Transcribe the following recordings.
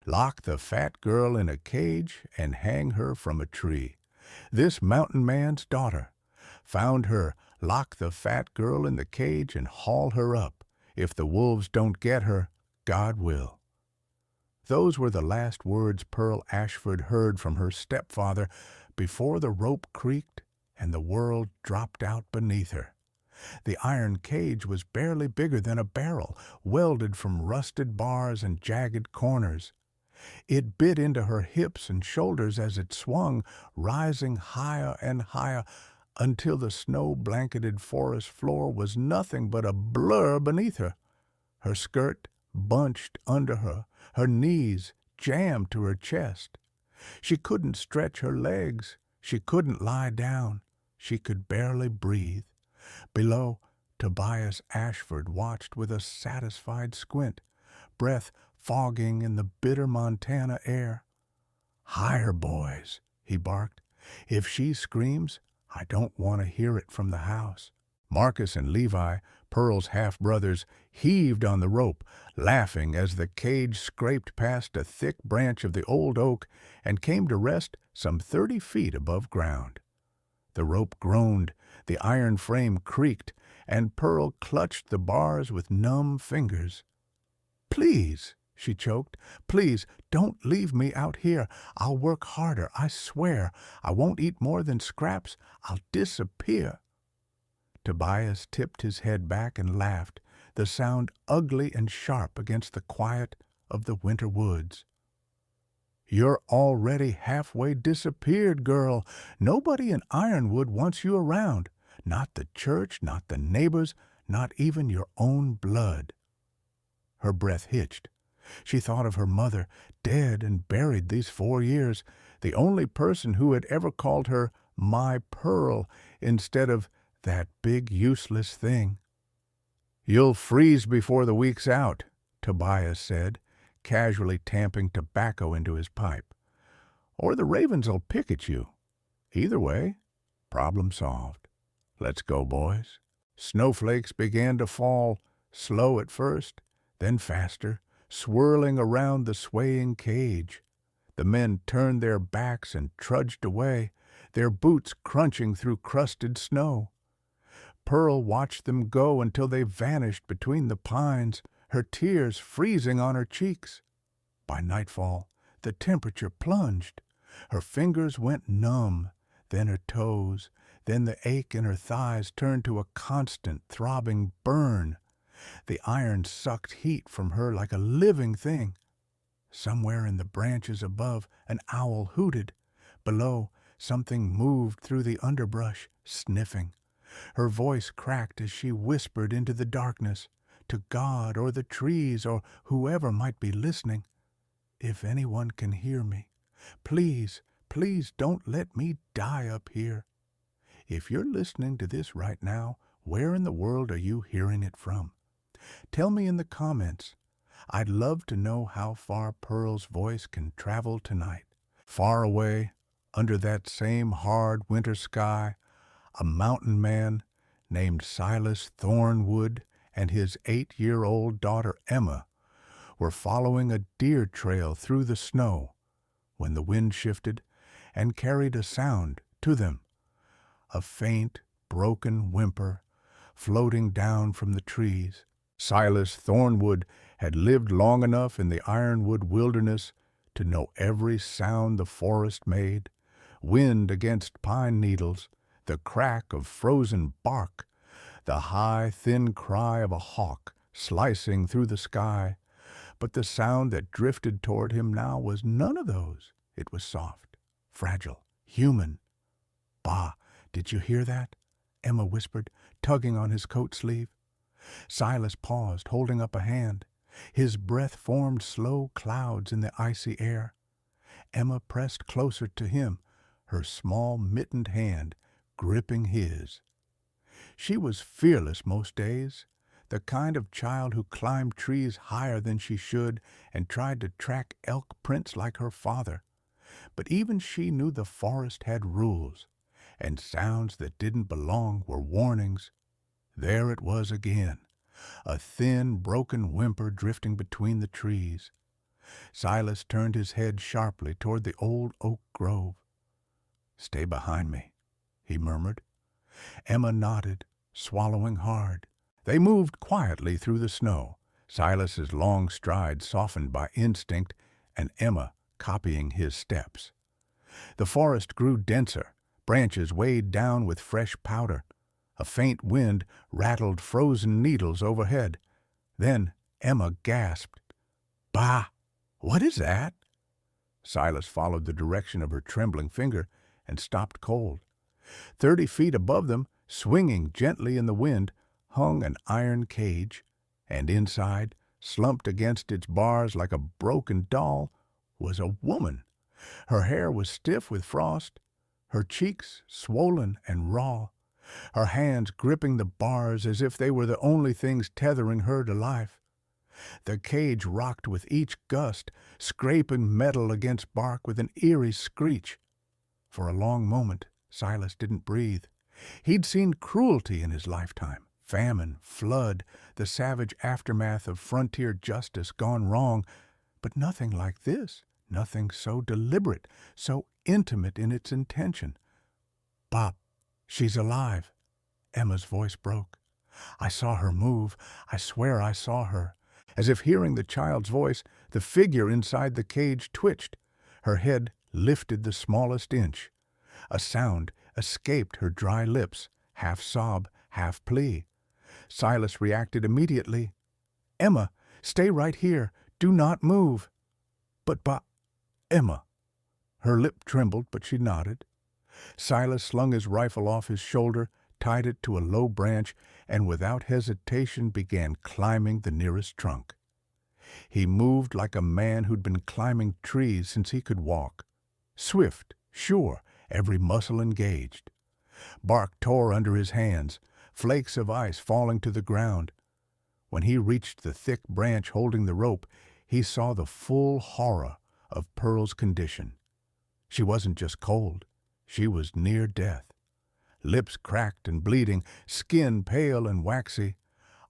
lock the fat girl in a cage and hang her from a tree. This mountain man's daughter. Found her, lock the fat girl in the cage and haul her up. If the wolves don't get her, God will. Those were the last words Pearl Ashford heard from her stepfather before the rope creaked and the world dropped out beneath her. The iron cage was barely bigger than a barrel, welded from rusted bars and jagged corners. It bit into her hips and shoulders as it swung, rising higher and higher until the snow-blanketed forest floor was nothing but a blur beneath her. Her skirt bunched under her, her knees jammed to her chest. She couldn't stretch her legs. She couldn't lie down. She could barely breathe. Below, Tobias Ashford watched with a satisfied squint, breath fogging in the bitter Montana air. "Higher, boys," he barked. "If she screams, I don't want to hear it from the house." Marcus and Levi, Pearl's half-brothers, heaved on the rope, laughing as the cage scraped past a thick branch of the old oak and came to rest some 30 feet above ground. The rope groaned, the iron frame creaked, and Pearl clutched the bars with numb fingers. "Please," she choked, "please, don't leave me out here. I'll work harder, I swear. I won't eat more than scraps. I'll disappear." Tobias tipped his head back and laughed, the sound ugly and sharp against the quiet of the winter woods. "You're already halfway disappeared, girl. Nobody in Ironwood wants you around. Not the church, not the neighbors, not even your own blood." Her breath hitched. She thought of her mother, dead and buried these 4 years, the only person who had ever called her "my Pearl" instead of "that big useless thing." "You'll freeze before the week's out," Tobias said, casually tamping tobacco into his pipe. "Or the ravens'll pick at you. Either way, problem solved. Let's go, boys." Snowflakes began to fall, slow at first, then faster, swirling around the swaying cage. The men turned their backs and trudged away, their boots crunching through crusted snow. Pearl watched them go until they vanished between the pines, her tears freezing on her cheeks. By nightfall, the temperature plunged. Her fingers went numb, then her toes, then the ache in her thighs turned to a constant throbbing burn. The iron sucked heat from her like a living thing. Somewhere in the branches above, an owl hooted. Below, something moved through the underbrush, sniffing. Her voice cracked as she whispered into the darkness, to God or the trees or whoever might be listening. "If anyone can hear me, please, please don't let me die up here." If you're listening to this right now, where in the world are you hearing it from? Tell me in the comments. I'd love to know how far Pearl's voice can travel tonight. Far away, under that same hard winter sky, a mountain man named Silas Thornwood and his 8-year-old daughter Emma were following a deer trail through the snow when the wind shifted and carried a sound to them, a faint, broken whimper floating down from the trees. Silas Thornwood had lived long enough in the ironwood wilderness to know every sound the forest made, wind against pine needles, the crack of frozen bark, the high, thin cry of a hawk slicing through the sky. But the sound that drifted toward him now was none of those. It was soft, fragile, human. "Bah, did you hear that?" Emma whispered, tugging on his coat sleeve. Silas paused, holding up a hand. His breath formed slow clouds in the icy air. Emma pressed closer to him, her small mittened hand gripping his. She was fearless most days, the kind of child who climbed trees higher than she should and tried to track elk prints like her father. But even she knew the forest had rules, and sounds that didn't belong were warnings. There it was again, a thin, broken whimper drifting between the trees. Silas turned his head sharply toward the old oak grove. "Stay behind me," he murmured. Emma nodded, swallowing hard. They moved quietly through the snow, Silas's long stride softened by instinct and Emma copying his steps. The forest grew denser, branches weighed down with fresh powder. A faint wind rattled frozen needles overhead. Then Emma gasped. "Bah! What is that?" Silas followed the direction of her trembling finger and stopped cold. 30 feet above them, swinging gently in the wind, hung an iron cage, and inside, slumped against its bars like a broken doll, was a woman. Her hair was stiff with frost, her cheeks swollen and raw, her hands gripping the bars as if they were the only things tethering her to life. The cage rocked with each gust, scraping metal against bark with an eerie screech. For a long moment, Silas didn't breathe. He'd seen cruelty in his lifetime, famine, flood, the savage aftermath of frontier justice gone wrong, but nothing like this, nothing so deliberate, so intimate in its intention. "Bop, she's alive." Emma's voice broke. "I saw her move. I swear I saw her." As if hearing the child's voice, the figure inside the cage twitched. Her head lifted the smallest inch. A sound escaped her dry lips, half sob, half plea. Silas reacted immediately. "Emma, stay right here. Do not move." "But Emma." Her lip trembled, but she nodded. Silas slung his rifle off his shoulder, tied it to a low branch, and without hesitation began climbing the nearest trunk. He moved like a man who'd been climbing trees since he could walk. Swift, sure, every muscle engaged. Bark tore under his hands, flakes of ice falling to the ground. When he reached the thick branch holding the rope, he saw the full horror of Pearl's condition. She wasn't just cold, she was near death. Lips cracked and bleeding, skin pale and waxy,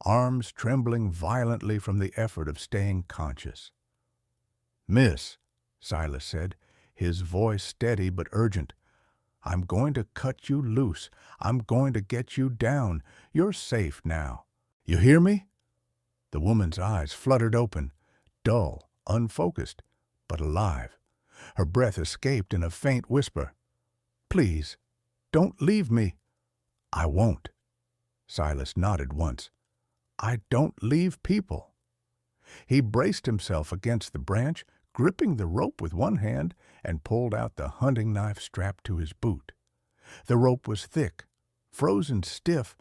arms trembling violently from the effort of staying conscious. "Miss," Silas said, his voice steady but urgent, "I'm going to cut you loose. I'm going to get you down. You're safe now. You hear me?" The woman's eyes fluttered open, dull, unfocused, but alive. Her breath escaped in a faint whisper. "Please, don't leave me." "I won't." Silas nodded once. "I don't leave people." He braced himself against the branch, gripping the rope with one hand, and pulled out the hunting knife strapped to his boot. The rope was thick, frozen stiff,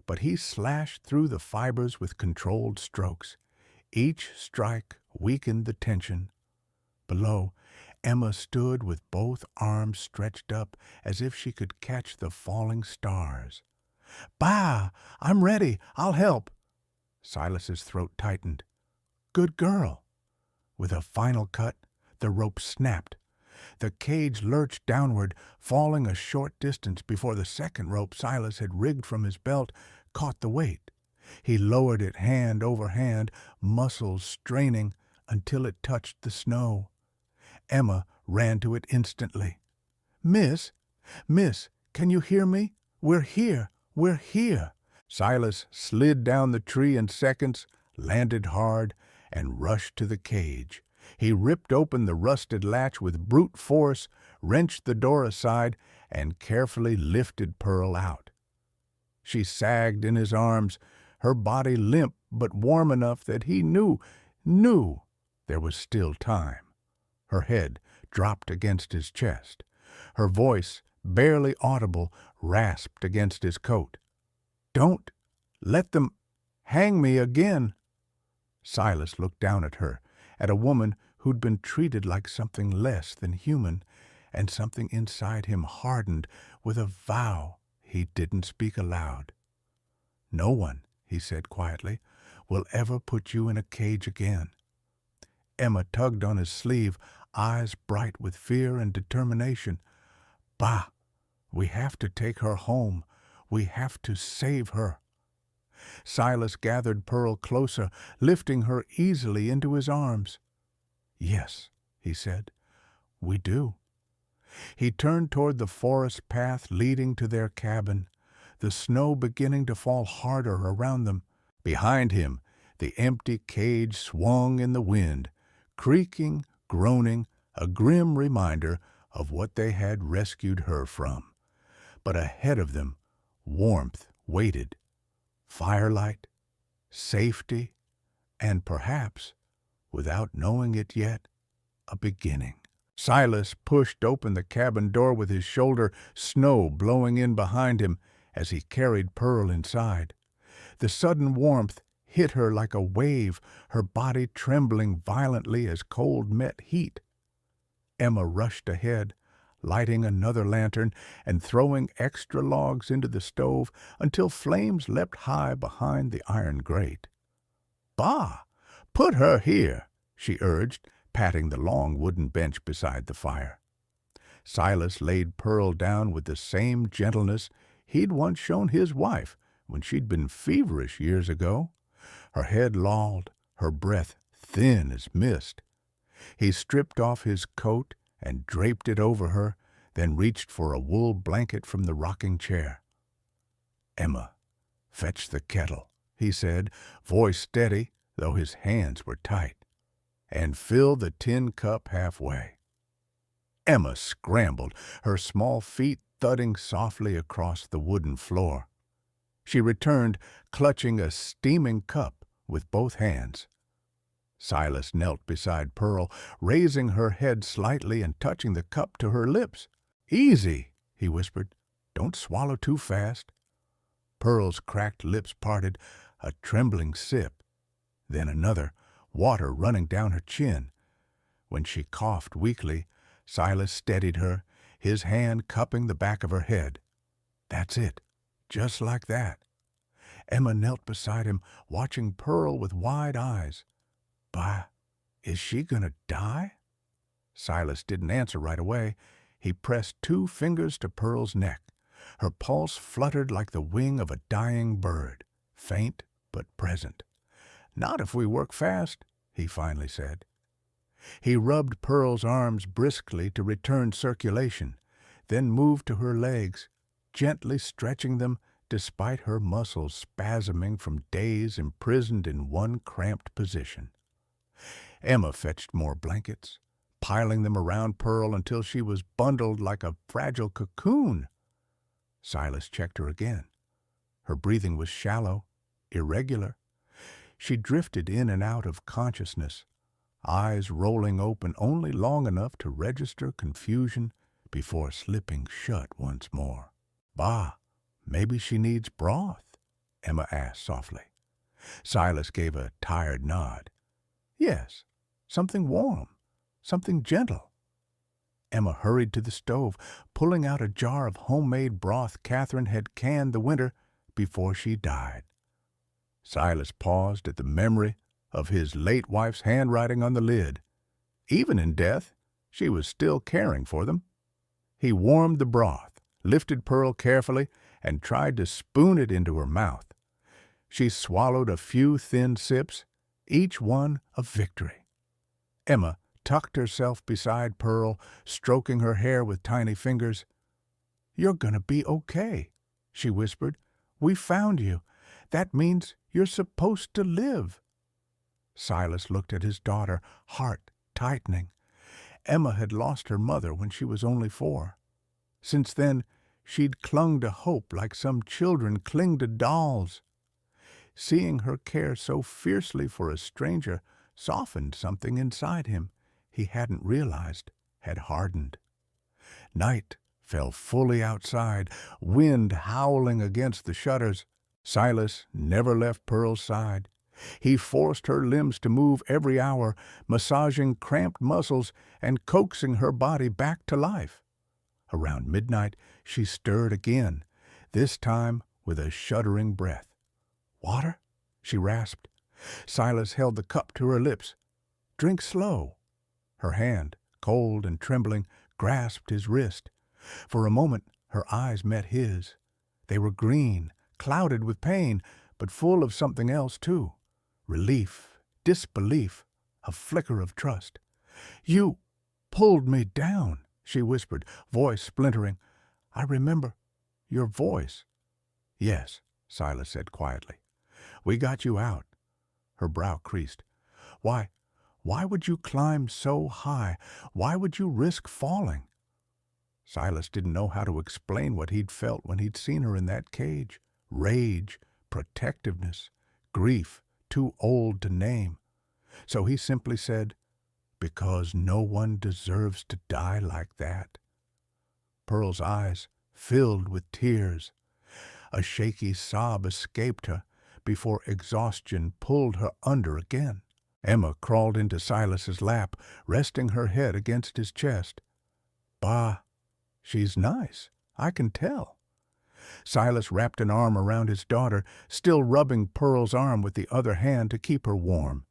but he slashed through the fibers with controlled strokes. Each strike weakened the tension. Below, Emma stood with both arms stretched up as if she could catch the falling stars. "Bah! I'm ready. I'll help." Silas's throat tightened. "Good girl." With a final cut, the rope snapped. The cage lurched downward, falling a short distance before the second rope Silas had rigged from his belt caught the weight. He lowered it hand over hand, muscles straining, until it touched the snow. Emma ran to it instantly. Miss, can you hear me? We're here. We're here." Silas slid down the tree in seconds, landed hard, and rushed to the cage. He ripped open the rusted latch with brute force, wrenched the door aside, and carefully lifted Pearl out. She sagged in his arms, her body limp but warm enough that he knew there was still time. Her head dropped against his chest. Her voice, barely audible, rasped against his coat. "Don't let them hang me again." Silas looked down at her, at a woman who'd been treated like something less than human, and something inside him hardened with a vow he didn't speak aloud. "No one," he said quietly, "will ever put you in a cage again." Emma tugged on his sleeve, eyes bright with fear and determination. "Bah! We have to take her home. We have to save her." Silas gathered Pearl closer, lifting her easily into his arms. Yes, he said, we do. He turned toward the forest path leading to their cabin, the snow beginning to fall harder around them. Behind him, the empty cage swung in the wind, creaking, groaning, a grim reminder of what they had rescued her from. But ahead of them, warmth waited. Firelight, safety, and perhaps, without knowing it yet, a beginning. Silas pushed open the cabin door with his shoulder, snow blowing in behind him as he carried Pearl inside. The sudden warmth hit her like a wave, her body trembling violently as cold met heat. Emma rushed ahead, lighting another lantern and throwing extra logs into the stove until flames leapt high behind the iron grate. "Bah! Put her here," she urged, patting the long wooden bench beside the fire. Silas laid Pearl down with the same gentleness he'd once shown his wife when she'd been feverish years ago. Her head lolled, her breath thin as mist. He stripped off his coat and draped it over her, then reached for a wool blanket from the rocking chair. "Emma, fetch the kettle," he said, voice steady, though his hands were tight, "and fill the tin cup halfway." Emma scrambled, her small feet thudding softly across the wooden floor. She returned, clutching a steaming cup with both hands. Silas knelt beside Pearl, raising her head slightly and touching the cup to her lips. "Easy," he whispered. "Don't swallow too fast." Pearl's cracked lips parted, a trembling sip, then another, water running down her chin. When she coughed weakly, Silas steadied her, his hand cupping the back of her head. "That's it, just like that." Emma knelt beside him, watching Pearl with wide eyes. "Bah, is she gonna die?" Silas didn't answer right away. He pressed 2 fingers to Pearl's neck. Her pulse fluttered like the wing of a dying bird, faint but present. "Not if we work fast," he finally said. He rubbed Pearl's arms briskly to return circulation, then moved to her legs, gently stretching them despite her muscles spasming from days imprisoned in one cramped position. Emma fetched more blankets, piling them around Pearl until she was bundled like a fragile cocoon. Silas checked her again. Her breathing was shallow, irregular. She drifted in and out of consciousness, eyes rolling open only long enough to register confusion before slipping shut once more. "Bah, maybe she needs broth," Emma asked softly. Silas gave a tired nod. "Yes, something warm, something gentle." Emma hurried to the stove, pulling out a jar of homemade broth Catherine had canned the winter before she died. Silas paused at the memory of his late wife's handwriting on the lid. Even in death, she was still caring for them. He warmed the broth, lifted Pearl carefully, and tried to spoon it into her mouth. She swallowed a few thin sips, each one a victory. Emma tucked herself beside Pearl, stroking her hair with tiny fingers. "You're gonna be okay," she whispered. "We found you. That means you're supposed to live." Silas looked at his daughter, heart tightening. Emma had lost her mother when she was only 4. Since then, she'd clung to hope like some children cling to dolls. Seeing her care so fiercely for a stranger softened something inside him he hadn't realized had hardened. Night fell fully outside, wind howling against the shutters. Silas never left Pearl's side. He forced her limbs to move every hour, massaging cramped muscles and coaxing her body back to life. Around midnight, she stirred again, this time with a shuddering breath. "Water?" she rasped. Silas held the cup to her lips. "Drink slow." Her hand, cold and trembling, grasped his wrist. For a moment, her eyes met his. They were green, clouded with pain, but full of something else, too. Relief, disbelief, a flicker of trust. "You pulled me down," she whispered, voice splintering. "I remember your voice." "Yes," Silas said quietly. "We got you out." Her brow creased. "Why, why would you climb so high? Why would you risk falling?" Silas didn't know how to explain what he'd felt when he'd seen her in that cage. Rage, protectiveness, grief, too old to name. So he simply said, "Because no one deserves to die like that." Pearl's eyes filled with tears. A shaky sob escaped her before exhaustion pulled her under again. Emma crawled into Silas's lap, resting her head against his chest. "Bah, she's nice, I can tell." Silas wrapped an arm around his daughter, still rubbing Pearl's arm with the other hand to keep her warm.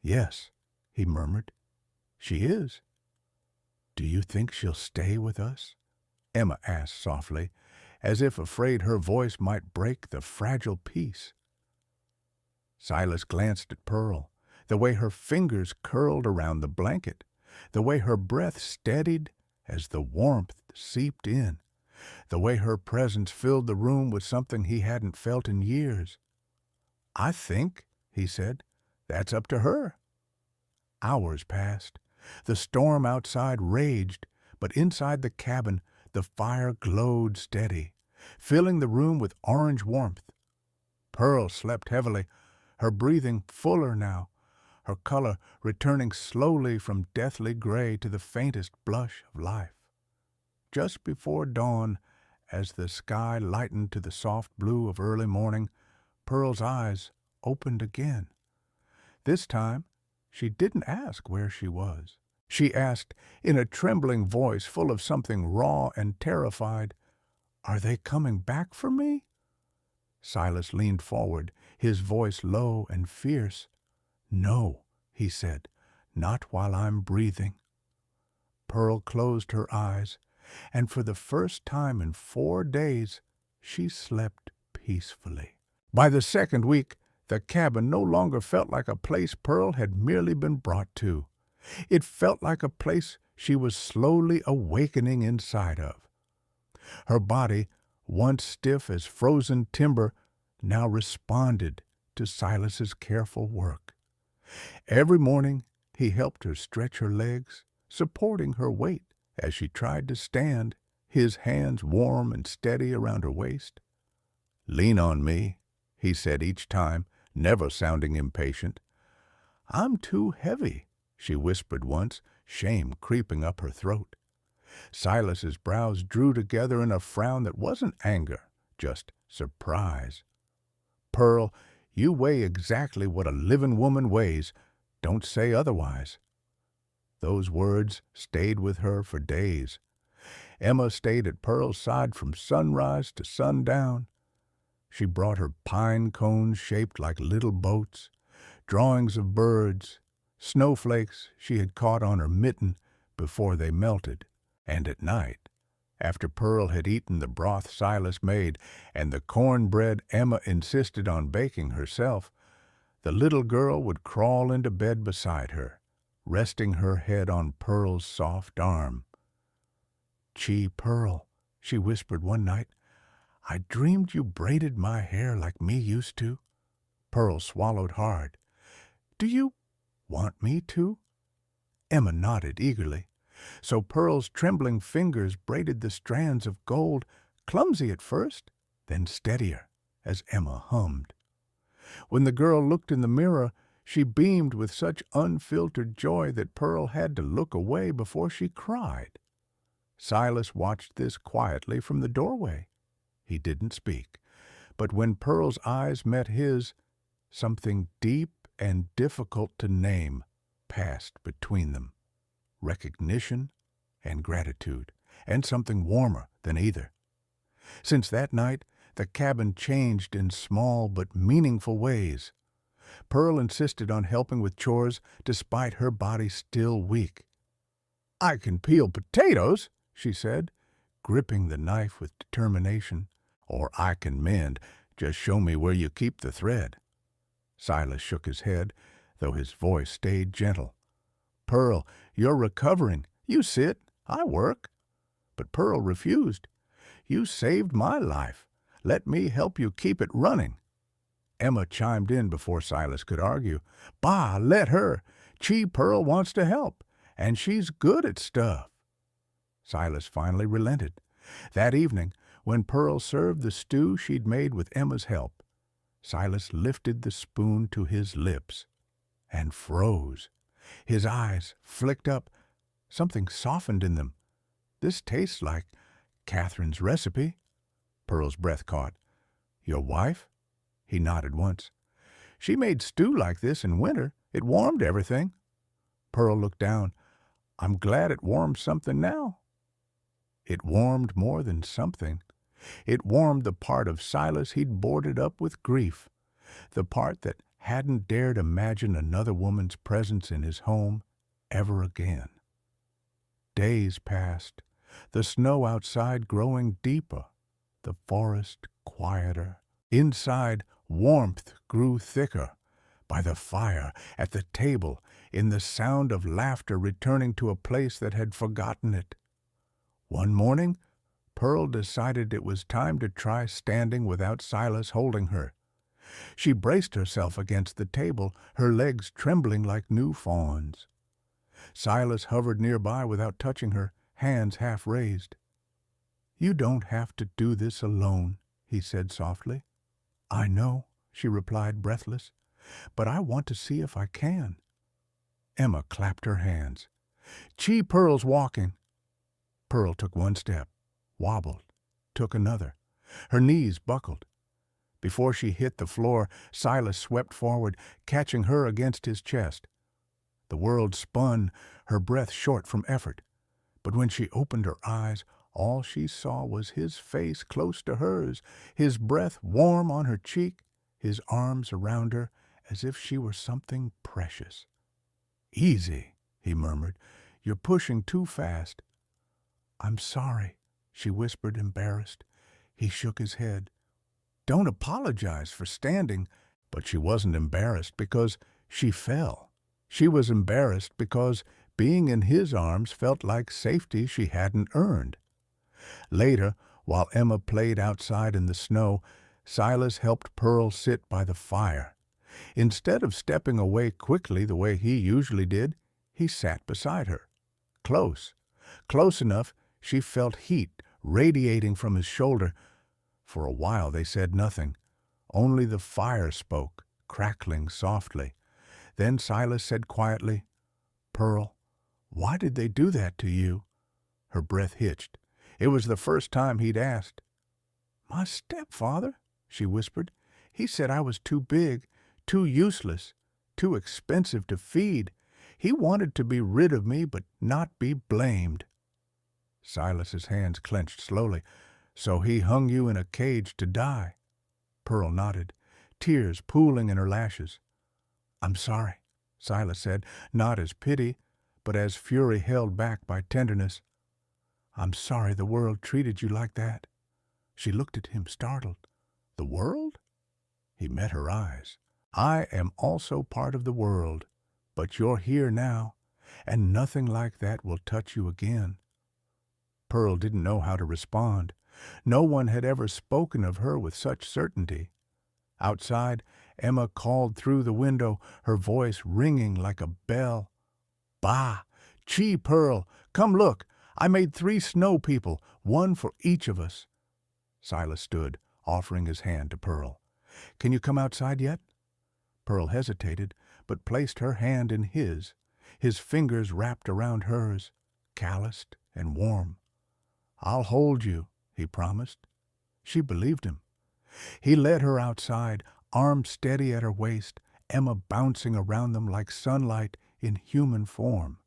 "Yes," he murmured, "she is." "Do you think she'll stay with us?" Emma asked softly, as if afraid her voice might break the fragile peace. Silas glanced at Pearl, the way her fingers curled around the blanket, the way her breath steadied as the warmth seeped in, the way her presence filled the room with something he hadn't felt in years. "I think," he said, "that's up to her." Hours passed. The storm outside raged, but inside the cabin the fire glowed steady, filling the room with orange warmth. Pearl slept heavily, her breathing fuller now, her color returning slowly from deathly gray to the faintest blush of life. Just before dawn, as the sky lightened to the soft blue of early morning, Pearl's eyes opened again. This time, she didn't ask where she was. She asked, in a trembling voice full of something raw and terrified, "Are they coming back for me?" Silas leaned forward, his voice low and fierce. "No," he said, "not while I'm breathing." Pearl closed her eyes, and for the first time in 4 days, she slept peacefully. By the second week, the cabin no longer felt like a place Pearl had merely been brought to. It felt like a place she was slowly awakening inside of. Her body, once stiff as frozen timber, now responded to Silas's careful work. Every morning he helped her stretch her legs, supporting her weight as she tried to stand, his hands warm and steady around her waist. "Lean on me," he said each time, never sounding impatient. "I'm too heavy," she whispered once, shame creeping up her throat. Silas's brows drew together in a frown that wasn't anger, just surprise. "Pearl, you weigh exactly what a living woman weighs. Don't say otherwise." Those words stayed with her for days. Emma stayed at Pearl's side from sunrise to sundown. She brought her pine cones shaped like little boats, drawings of birds, snowflakes she had caught on her mitten before they melted. And at night, after Pearl had eaten the broth Silas made and the cornbread Emma insisted on baking herself, the little girl would crawl into bed beside her, resting her head on Pearl's soft arm. "Gee, Pearl," she whispered one night, "I dreamed you braided my hair like me used to." Pearl swallowed hard. "Do you want me to?" Emma nodded eagerly. So Pearl's trembling fingers braided the strands of gold, clumsy at first, then steadier, as Emma hummed. When the girl looked in the mirror, she beamed with such unfiltered joy that Pearl had to look away before she cried. Silas watched this quietly from the doorway. He didn't speak, but when Pearl's eyes met his, something deep and difficult to name passed between them. Recognition and gratitude, and something warmer than either. Since that night, the cabin changed in small but meaningful ways. Pearl insisted on helping with chores despite her body still weak. "I can peel potatoes," she said, gripping the knife with determination. "Or I can mend. Just show me where you keep the thread." Silas shook his head, though his voice stayed gentle. Pearl, you're recovering. You sit, I work." But Pearl refused. "You saved my life. Let me help you keep it running." Emma chimed in before Silas could argue. "Bah, let her. Pearl wants to help, and she's good at stuff." Silas finally relented. That evening, when Pearl served the stew she'd made with Emma's help, Silas lifted the spoon to his lips and froze. His eyes flicked up. Something softened in them. "This tastes like Catherine's recipe." Pearl's breath caught. "Your wife?" He nodded once. "She made stew like this in winter. It warmed everything." Pearl looked down. "I'm glad it warmed something now." It warmed more than something. It warmed the part of Silas he'd boarded up with grief, the part that hadn't dared imagine another woman's presence in his home ever again. Days passed, the snow outside growing deeper, the forest quieter. Inside, warmth grew thicker. By the fire, at the table, in the sound of laughter returning to a place that had forgotten it. One morning, Pearl decided it was time to try standing without Silas holding her. She braced herself against the table, her legs trembling like new fawns. Silas hovered nearby without touching her, hands half raised. "You don't have to do this alone," he said softly. "I know," she replied, breathless, "but I want to see if I can." Emma clapped her hands. Pearl's walking." Pearl took one step, wobbled, took another. Her knees buckled. Before she hit the floor, Silas swept forward, catching her against his chest. The world spun, her breath short from effort. But when she opened her eyes, all she saw was his face close to hers, his breath warm on her cheek, his arms around her as if she were something precious. "Easy," he murmured. "You're pushing too fast." "I'm sorry," she whispered, embarrassed. He shook his head. "Don't apologize for standing." But she wasn't embarrassed because she fell. She was embarrassed because being in his arms felt like safety she hadn't earned. Later, while Emma played outside in the snow, Silas helped Pearl sit by the fire. Instead of stepping away quickly the way he usually did, he sat beside her. Close enough she felt heat radiating from his shoulder. For a while they said nothing. Only the fire spoke, crackling softly. Then Silas said quietly, "Pearl, why did they do that to you?" Her breath hitched. It was the first time he'd asked. "My stepfather," she whispered. "He said I was too big, too useless, too expensive to feed. He wanted to be rid of me, but not be blamed." Silas's hands clenched slowly. "So he hung you in a cage to die?" Pearl nodded, tears pooling in her lashes. "I'm sorry," Silas said, not as pity, but as fury held back by tenderness. "I'm sorry the world treated you like that." She looked at him, startled. "The world?" He met her eyes. "I am also part of the world, but you're here now, and nothing like that will touch you again." Pearl didn't know how to respond. No one had ever spoken of her with such certainty. Outside, Emma called through the window, her voice ringing like a bell. "Bah! Pearl! Come look! I made 3 snow people, one for each of us." Silas stood, offering his hand to Pearl. "Can you come outside yet?" Pearl hesitated, but placed her hand in his fingers wrapped around hers, calloused and warm. "I'll hold you," he promised. She believed him. He led her outside, arms steady at her waist, Emma bouncing around them like sunlight in human form.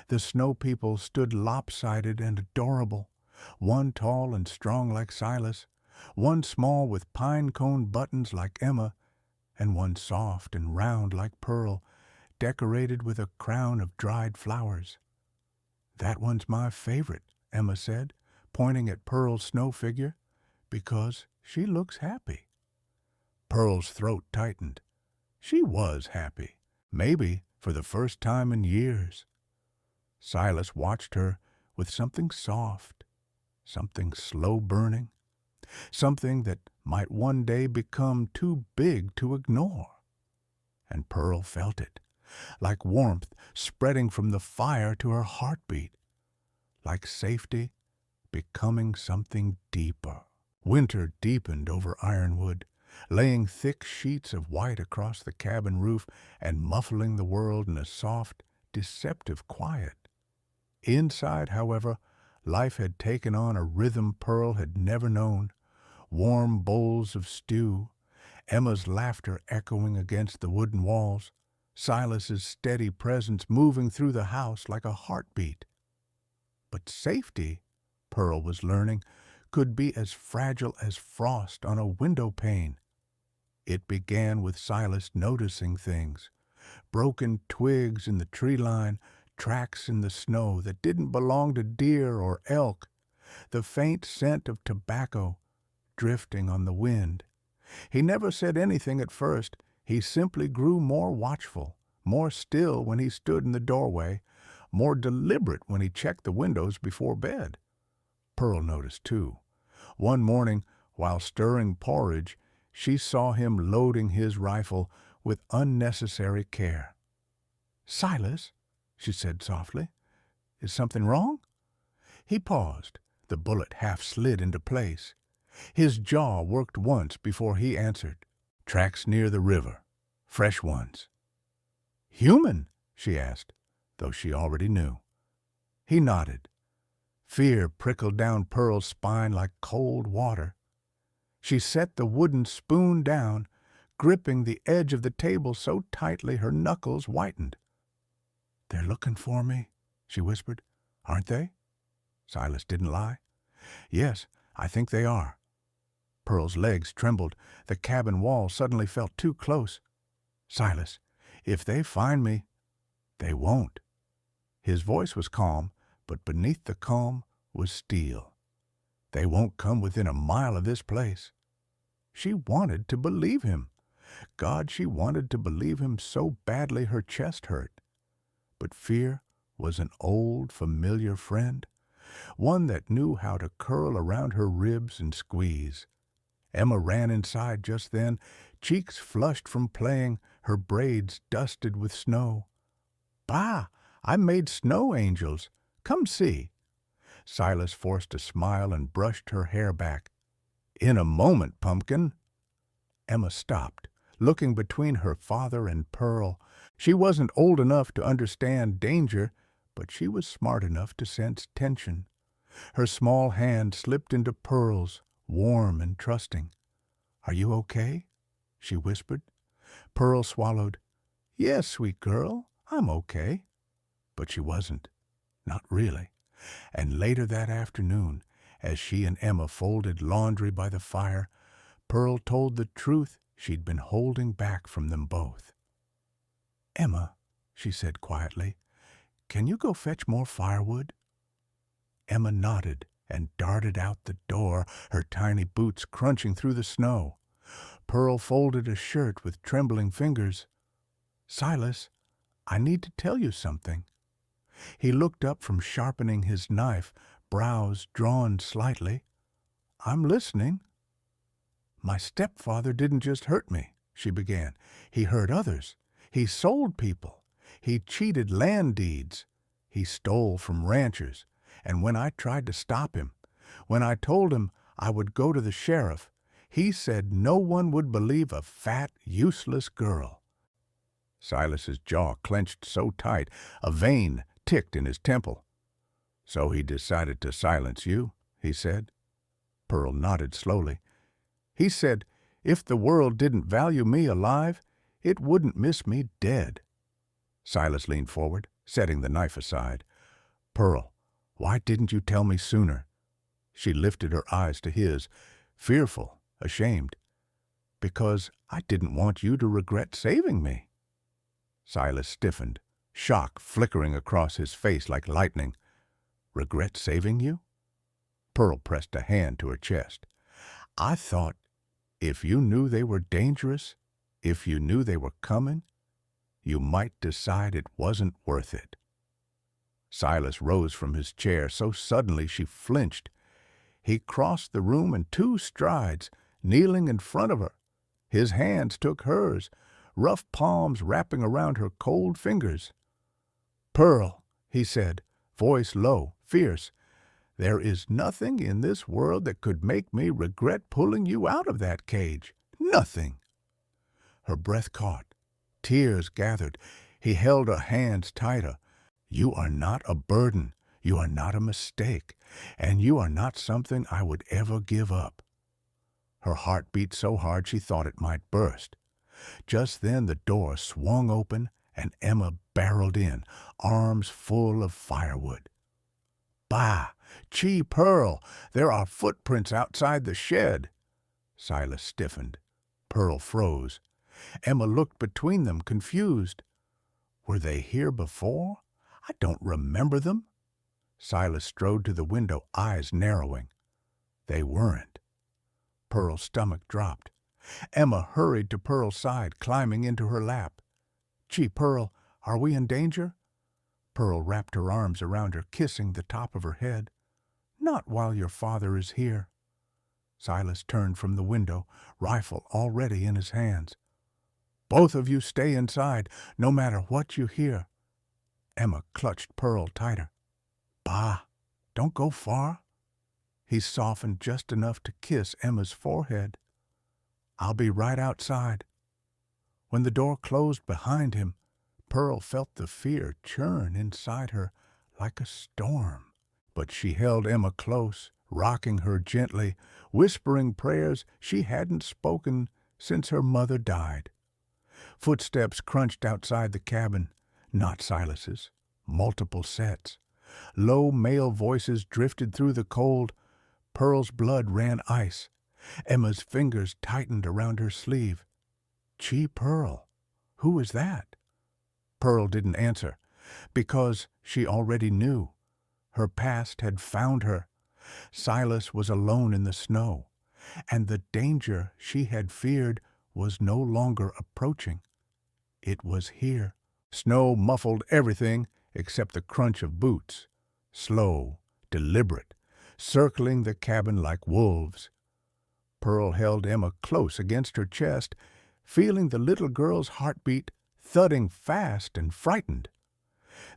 The snow people stood lopsided and adorable, one tall and strong like Silas, one small with pine cone buttons like Emma, and one soft and round like Pearl, decorated with a crown of dried flowers. "That one's my favorite," Emma said, pointing at Pearl's snow figure, "because she looks happy." Pearl's throat tightened. She was happy. Maybe for the first time in years. Silas watched her with something soft, something slow-burning, something that might one day become too big to ignore. And Pearl felt it, like warmth spreading from the fire to her heartbeat, like safety becoming something deeper. Winter deepened over Ironwood, laying thick sheets of white across the cabin roof and muffling the world in a soft, deceptive quiet. Inside, however, life had taken on a rhythm Pearl had never known. Warm bowls of stew, Emma's laughter echoing against the wooden walls, Silas's steady presence moving through the house like a heartbeat. But safety, Pearl was learning, could be as fragile as frost on a window pane. It began with Silas noticing things, broken twigs in the tree line, tracks in the snow that didn't belong to deer or elk, the faint scent of tobacco drifting on the wind. He never said anything at first. He simply grew more watchful, more still when he stood in the doorway, more deliberate when he checked the windows before bed. Pearl noticed, too. One morning, while stirring porridge, she saw him loading his rifle with unnecessary care. "Silas," she said softly, "is something wrong?" He paused. The bullet half slid into place. His jaw worked once before he answered. "Tracks near the river. Fresh ones." "Human?" she asked, though she already knew. He nodded. Fear prickled down Pearl's spine like cold water. She set the wooden spoon down, gripping the edge of the table so tightly her knuckles whitened. "They're looking for me," she whispered. "Aren't they?" Silas didn't lie. "Yes, I think they are." Pearl's legs trembled. The cabin wall suddenly felt too close. "Silas, if they find me—" "They won't." His voice was calm, but beneath the calm was steel. "They won't come within a mile of this place." She wanted to believe him. God, she wanted to believe him so badly her chest hurt. But fear was an old, familiar friend, one that knew how to curl around her ribs and squeeze. Emma ran inside just then, cheeks flushed from playing, her braids dusted with snow. "Bah! I made snow angels. Come see." Silas forced a smile and brushed her hair back. "In a moment, pumpkin." Emma stopped, looking between her father and Pearl. She wasn't old enough to understand danger, but she was smart enough to sense tension. Her small hand slipped into Pearl's, warm and trusting. "Are you okay?" she whispered. Pearl swallowed. "Yes, sweet girl, I'm okay." But she wasn't. Not really. And later that afternoon, as she and Emma folded laundry by the fire, Pearl told the truth she'd been holding back from them both. "Emma," she said quietly, "can you go fetch more firewood?" Emma nodded and darted out the door, her tiny boots crunching through the snow. Pearl folded a shirt with trembling fingers. "Silas, I need to tell you something." He looked up from sharpening his knife, brows drawn slightly. "I'm listening." "My stepfather didn't just hurt me," she began. "He hurt others. He sold people. He cheated land deeds. He stole from ranchers. And when I tried to stop him, when I told him I would go to the sheriff, he said no one would believe a fat, useless girl." Silas's jaw clenched so tight, a vein ticked in his temple. "So he decided to silence you," he said. Pearl nodded slowly. "He said if the world didn't value me alive, it wouldn't miss me dead." Silas leaned forward, setting the knife aside. "Pearl, why didn't you tell me sooner?" She lifted her eyes to his, fearful, ashamed. "Because I didn't want you to regret saving me." Silas stiffened, shock flickering across his face like lightning. "Regret saving you?" Pearl pressed a hand to her chest. "I thought if you knew they were dangerous, if you knew they were coming, you might decide it wasn't worth it." Silas rose from his chair so suddenly she flinched. He crossed the room in 2 strides, kneeling in front of her. His hands took hers, rough palms wrapping around her cold fingers. "Pearl," he said, voice low, fierce, "there is nothing in this world that could make me regret pulling you out of that cage. Nothing." Her breath caught. Tears gathered. He held her hands tighter. "You are not a burden. You are not a mistake. And you are not something I would ever give up." Her heart beat so hard she thought it might burst. Just then the door swung open and Emma barreled in, arms full of firewood. "Bah! Gee, Pearl, there are footprints outside the shed." Silas stiffened. Pearl froze. Emma looked between them, confused. "Were they here before? I don't remember them." Silas strode to the window, eyes narrowing. They weren't. Pearl's stomach dropped. Emma hurried to Pearl's side, climbing into her lap. "Gee, Pearl, are we in danger?" Pearl wrapped her arms around her, kissing the top of her head. "Not while your father is here." Silas turned from the window, rifle already in his hands. "Both of you stay inside, no matter what you hear." Emma clutched Pearl tighter. "Bah, don't go far." He softened just enough to kiss Emma's forehead. "I'll be right outside." When the door closed behind him, Pearl felt the fear churn inside her like a storm. But she held Emma close, rocking her gently, whispering prayers she hadn't spoken since her mother died. Footsteps crunched outside the cabin, not Silas's, multiple sets. Low male voices drifted through the cold. Pearl's blood ran ice. Emma's fingers tightened around her sleeve. "Gee, Pearl, who is that?" Pearl didn't answer, because she already knew. Her past had found her. Silas was alone in the snow, and the danger she had feared was no longer approaching. It was here. Snow muffled everything except the crunch of boots. Slow, deliberate, circling the cabin like wolves. Pearl held Emma close against her chest, feeling the little girl's heartbeat thudding fast and frightened.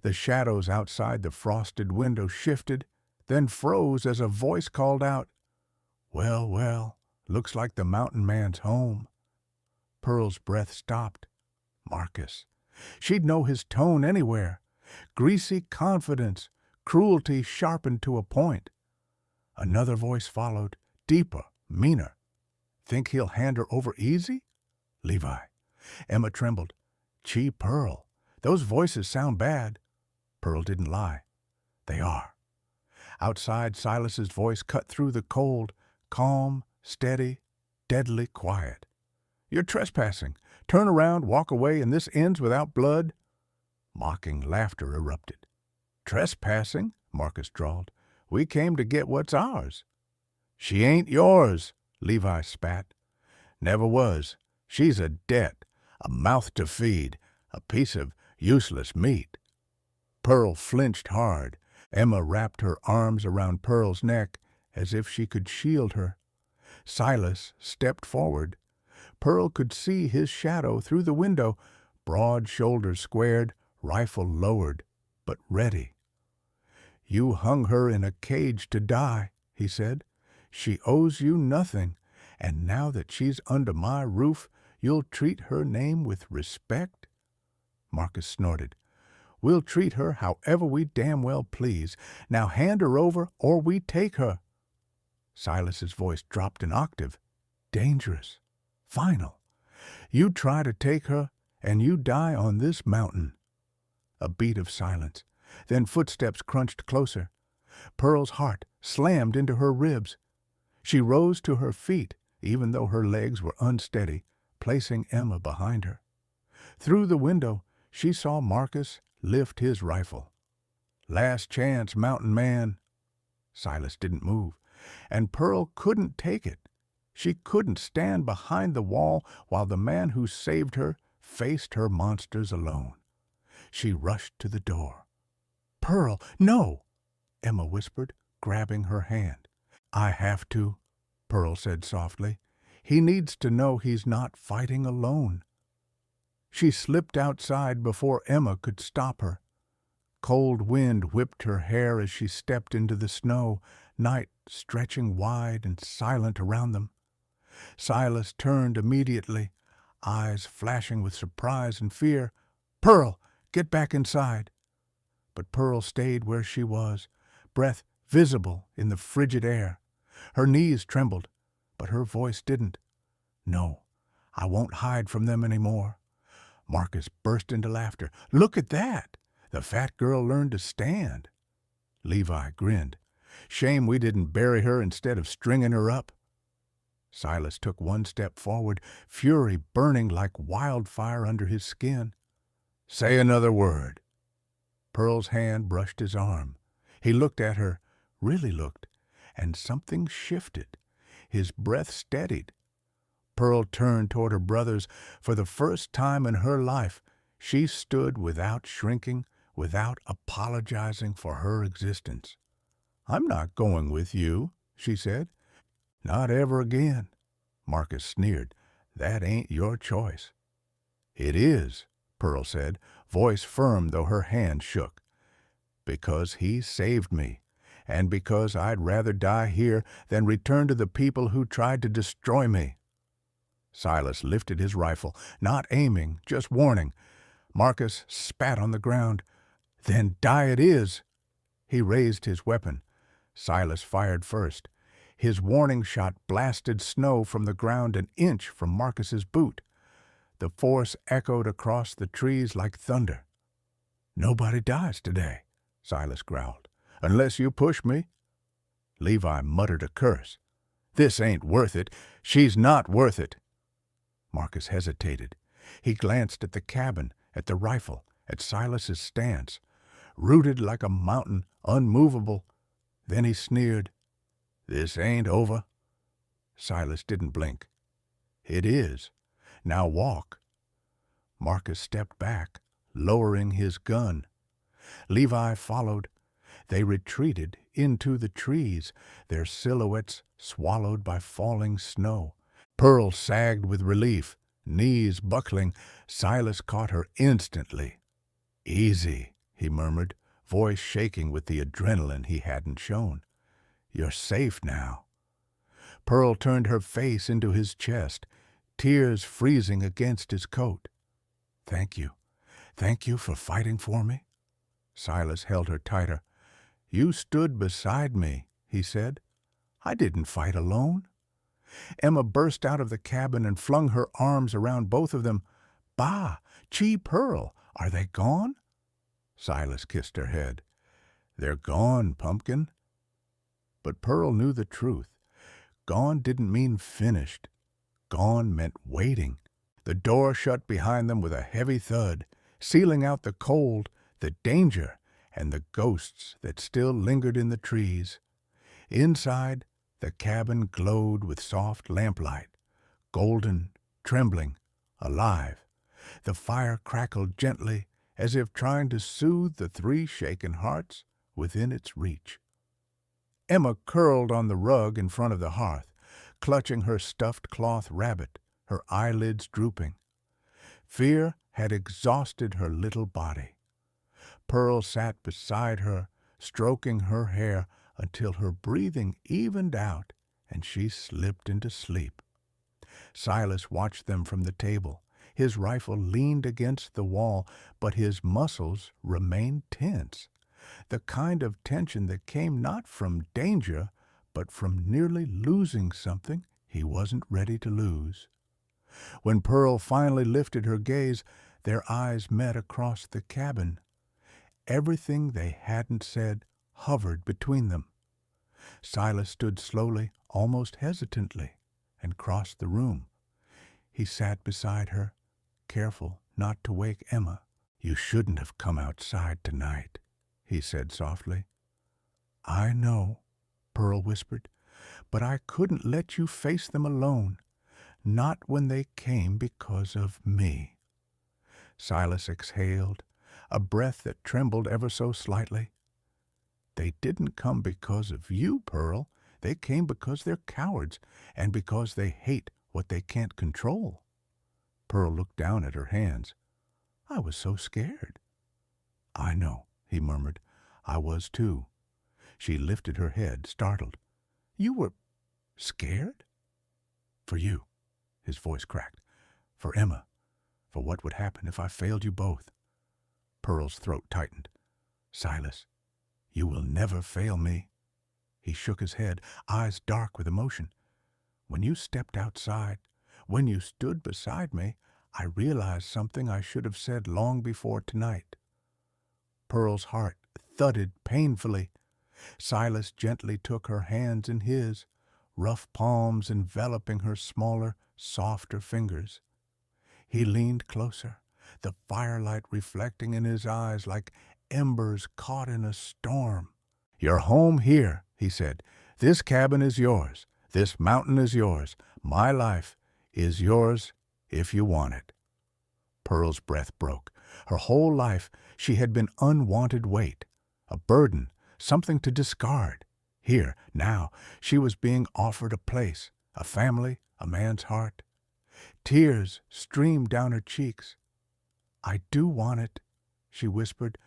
The shadows outside the frosted window shifted, then froze as a voice called out, "Well, well, looks like the mountain man's home." Pearl's breath stopped. Marcus. She'd know his tone anywhere. Greasy confidence, cruelty sharpened to a point. Another voice followed, deeper, meaner. "Think he'll hand her over easy?" "Levi." Emma trembled. "Gee, Pearl, those voices sound bad." Pearl didn't lie. "They are." Outside, Silas's voice cut through the cold, calm, steady, deadly quiet. "You're trespassing. Turn around, walk away, and this ends without blood." Mocking laughter erupted. "Trespassing?" Marcus drawled. "We came to get what's ours." "She ain't yours," Levi spat. "Never was. She's a debt, a mouth to feed, a piece of useless meat." Pearl flinched hard. Emma wrapped her arms around Pearl's neck as if she could shield her. Silas stepped forward. Pearl could see his shadow through the window, broad shoulders squared, rifle lowered, but ready. "You hung her in a cage to die," he said. "She owes you nothing, and now that she's under my roof, you'll treat her name with respect?" Marcus snorted. "We'll treat her however we damn well please. Now hand her over, or we take her." Silas's voice dropped an octave. "Dangerous. Final. You try to take her, and you die on this mountain." A beat of silence. Then footsteps crunched closer. Pearl's heart slammed into her ribs. She rose to her feet, even though her legs were unsteady, placing Emma behind her. Through the window, she saw Marcus lift his rifle. "Last chance, mountain man." Silas didn't move, and Pearl couldn't take it. She couldn't stand behind the wall while the man who saved her faced her monsters alone. She rushed to the door. "Pearl, no!" Emma whispered, grabbing her hand. "I have to," Pearl said softly. "He needs to know he's not fighting alone." She slipped outside before Emma could stop her. Cold wind whipped her hair as she stepped into the snow, night stretching wide and silent around them. Silas turned immediately, eyes flashing with surprise and fear. "Pearl, get back inside." But Pearl stayed where she was, breath visible in the frigid air. Her knees trembled, but her voice didn't. "No, I won't hide from them any more." Marcus burst into laughter. "Look at that! The fat girl learned to stand." Levi grinned. "Shame we didn't bury her instead of stringing her up." Silas took one step forward, fury burning like wildfire under his skin. "Say another word." Pearl's hand brushed his arm. He looked at her, really looked, and something shifted. His breath steadied. Pearl turned toward her brothers. For the first time in her life, she stood without shrinking, without apologizing for her existence. "I'm not going with you," she said. "Not ever again." Marcus sneered. "That ain't your choice." "It is," Pearl said, voice firm though her hand shook. "Because he saved me, and because I'd rather die here than return to the people who tried to destroy me." Silas lifted his rifle, not aiming, just warning. Marcus spat on the ground. "Then die it is." He raised his weapon. Silas fired first. His warning shot blasted snow from the ground an inch from Marcus's boot. The force echoed across the trees like thunder. "Nobody dies today," Silas growled, "unless you push me." Levi muttered a curse. "This ain't worth it. She's not worth it." Marcus hesitated. He glanced at the cabin, at the rifle, at Silas's stance, rooted like a mountain, unmovable. Then he sneered. "This ain't over." Silas didn't blink. "It is. Now walk." Marcus stepped back, lowering his gun. Levi followed. They retreated into the trees, their silhouettes swallowed by falling snow. Pearl sagged with relief, knees buckling. Silas caught her instantly. "Easy," he murmured, voice shaking with the adrenaline he hadn't shown. "You're safe now." Pearl turned her face into his chest, tears freezing against his coat. "Thank you. Thank you for fighting for me." Silas held her tighter. "You stood beside me," he said. "I didn't fight alone." Emma burst out of the cabin and flung her arms around both of them. "Bah! Chee Pearl! Are they gone?" Silas kissed her head. "They're gone, pumpkin." But Pearl knew the truth. Gone didn't mean finished. Gone meant waiting. The door shut behind them with a heavy thud, sealing out the cold, the danger, and the ghosts that still lingered in the trees. Inside, the cabin glowed with soft lamplight, golden, trembling, alive. The fire crackled gently, as if trying to soothe the three shaken hearts within its reach. Emma curled on the rug in front of the hearth, clutching her stuffed cloth rabbit, her eyelids drooping. Fear had exhausted her little body. Pearl sat beside her, stroking her hair until her breathing evened out and she slipped into sleep. Silas watched them from the table. His rifle leaned against the wall, but his muscles remained tense. The kind of tension that came not from danger, but from nearly losing something he wasn't ready to lose. When Pearl finally lifted her gaze, their eyes met across the cabin. Everything they hadn't said hovered between them. Silas stood slowly, almost hesitantly, and crossed the room. He sat beside her, careful not to wake Emma. "You shouldn't have come outside tonight," he said softly. "I know," Pearl whispered, "but I couldn't let you face them alone, not when they came because of me." Silas exhaled, a breath that trembled ever so slightly. They didn't come because of you, Pearl. They came because they're cowards and because they hate what they can't control. Pearl looked down at her hands. I was so scared. I know, he murmured. I was too. She lifted her head, startled. You were scared? For you, his voice cracked. For Emma. For what would happen if I failed you both. Pearl's throat tightened. Silas, you will never fail me. He shook his head, eyes dark with emotion. When you stepped outside, when you stood beside me, I realized something I should have said long before tonight. Pearl's heart thudded painfully. Silas gently took her hands in his, rough palms enveloping her smaller, softer fingers. He leaned closer, the firelight reflecting in his eyes like embers caught in a storm. You're home here, he said. This cabin is yours. This mountain is yours. My life is yours if you want it. Pearl's breath broke. Her whole life she had been unwanted weight, a burden, something to discard. Here, now, she was being offered a place, a family, a man's heart. Tears streamed down her cheeks. I do want it, she whispered.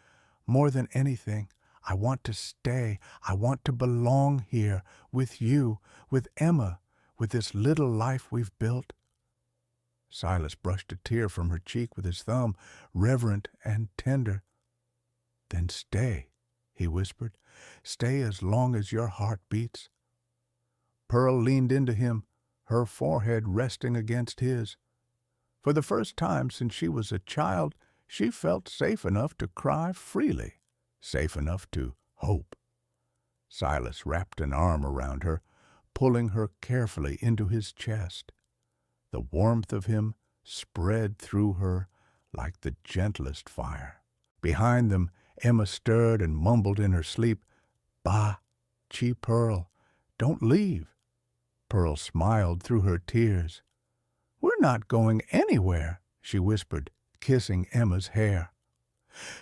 More than anything, I want to stay. I want to belong here, with you, with Emma, with this little life we've built. Silas brushed a tear from her cheek with his thumb, reverent and tender. Then stay, he whispered. Stay as long as your heart beats. Pearl leaned into him, her forehead resting against his. For the first time since she was a child, she felt safe enough to cry freely, safe enough to hope. Silas wrapped an arm around her, pulling her carefully into his chest. The warmth of him spread through her like the gentlest fire. Behind them, Emma stirred and mumbled in her sleep, Bah, Chi Pearl, don't leave. Pearl smiled through her tears. We're not going anywhere, she whispered, kissing Emma's hair.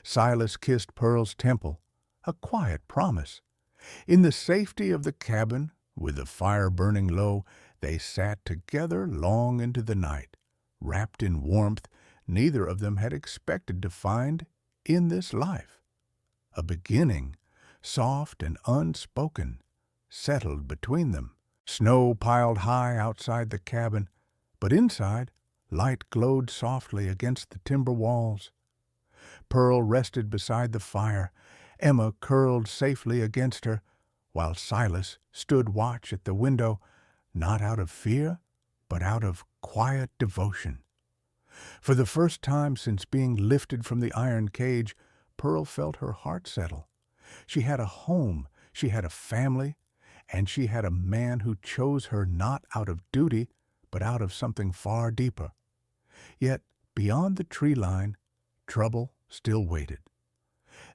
Silas kissed Pearl's temple, a quiet promise. In the safety of the cabin, with the fire burning low, they sat together long into the night, wrapped in warmth neither of them had expected to find in this life. A beginning, soft and unspoken, settled between them. Snow piled high outside the cabin, but inside, light glowed softly against the timber walls. Pearl rested beside the fire, Emma curled safely against her, while Silas stood watch at the window, not out of fear, but out of quiet devotion. For the first time since being lifted from the iron cage, Pearl felt her heart settle. She had a home, she had a family, and she had a man who chose her not out of duty, but out of something far deeper. Yet, beyond the tree line, trouble still waited.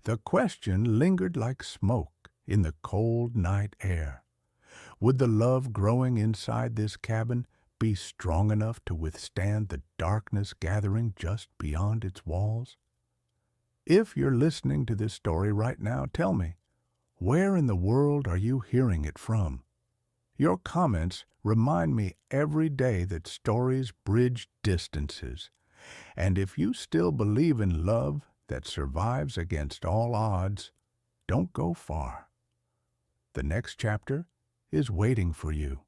The question lingered like smoke in the cold night air. Would the love growing inside this cabin be strong enough to withstand the darkness gathering just beyond its walls? If you're listening to this story right now, tell me, where in the world are you hearing it from? Your comments remind me every day that stories bridge distances. And if you still believe in love that survives against all odds, don't go far. The next chapter is waiting for you.